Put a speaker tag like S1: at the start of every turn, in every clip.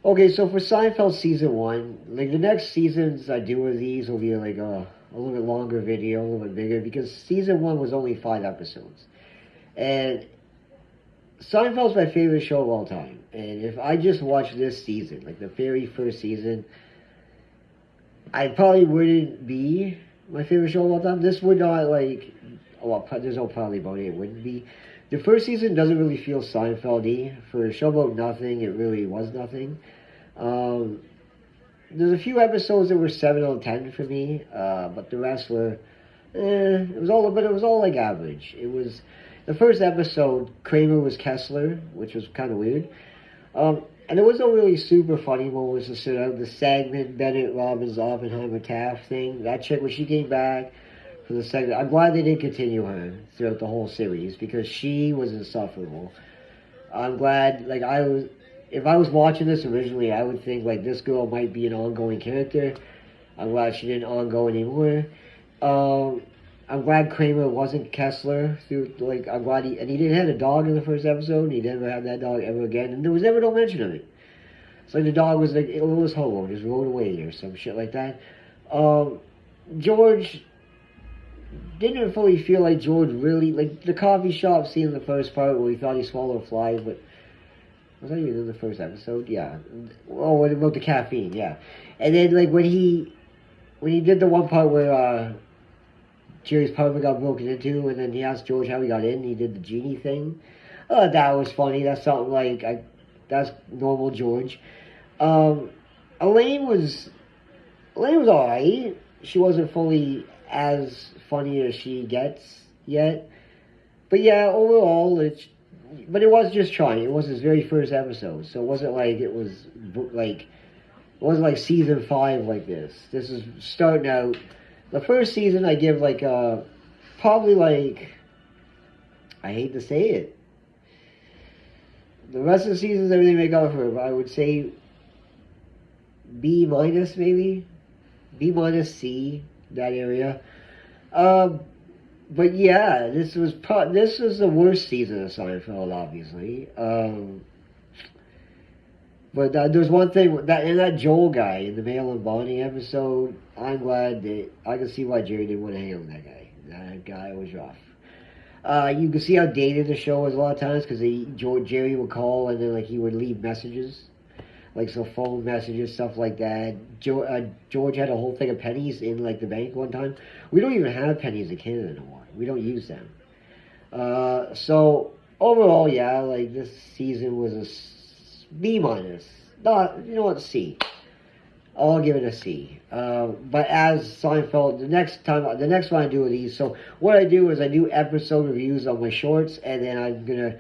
S1: Okay, so for Seinfeld season one, like the next seasons I do with these will be like a little bit longer video, a little bit bigger, because season one was only 5 episodes. And Seinfeld's my favorite show of all time. And if I just watched this season, like the very first season, I probably wouldn't be my favorite show of all time. This would not like, well, there's no probably about it. It wouldn't be. The first season doesn't really feel Seinfeld-y. For a show about nothing, it really was nothing. Um, there's a few episodes that were 7 out of 10 for me, but the rest were, but it was all like average. It was the first episode. Kramer was Kessler, which was kind of weird. And there was no really super funny moments to sit out. The segment Bennett Robbins Oppenheimer Taft thing. That chick when she came back for the segment. I'm glad they didn't continue her throughout the whole series because she was insufferable. I'm glad. Like I was, if I was watching this originally, I would think like this girl might be an ongoing character. I'm glad she didn't ongo anymore. I'm glad Kramer wasn't Kessler. I'm glad he didn't have a dog in the first episode. He never had that dog ever again, and there was never no mention of it. It's like the dog was like a little hobo, just rode away or some shit like that. George didn't fully feel like George really like the coffee shop scene in the first part where he thought he swallowed a fly, but was that even in the first episode? Yeah. Oh, what about the caffeine? Yeah, and then like when he did the one part where Jerry's apartment got broken into, and then he asked George how he got in. He did the genie thing. That was funny. That's something like that's normal George. Um, Elaine was alright. She wasn't fully as funny as she gets yet, but yeah, overall but it was just trying. It was his very first episode, so it wasn't like it wasn't like season 5 like this. This is starting out. The first season I give like probably like, I hate to say it. The rest of the seasons everything make up for it, but I would say B minus maybe. B minus C, that area. But yeah, this was the worst season of Seinfeld, obviously. But there's one thing that Joel guy in the Male and Bonnie episode. I'm glad that I can see why Jerry didn't want to hang out with that guy. That guy was rough. You can see how dated the show was a lot of times because Jerry would call and then like he would leave messages, like some phone messages, stuff like that. George had a whole thing of pennies in like the bank one time. We don't even have pennies in Canada anymore. We don't use them. So overall, yeah, like this season was a B minus. Not, you know what, C. I'll give it a C. But as Seinfeld, the next one I do with these, so what I do is I do episode reviews on my shorts, and then I'm gonna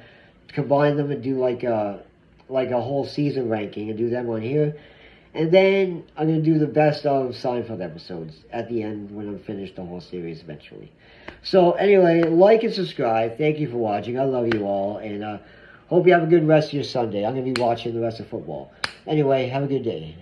S1: combine them and do like a whole season ranking and do them on here. And then I'm going to do the best of Seinfeld episodes at the end when I'm finished the whole series eventually. So anyway, like and subscribe. Thank you for watching. I love you all. And hope you have a good rest of your Sunday. I'm going to be watching the rest of football. Anyway, have a good day.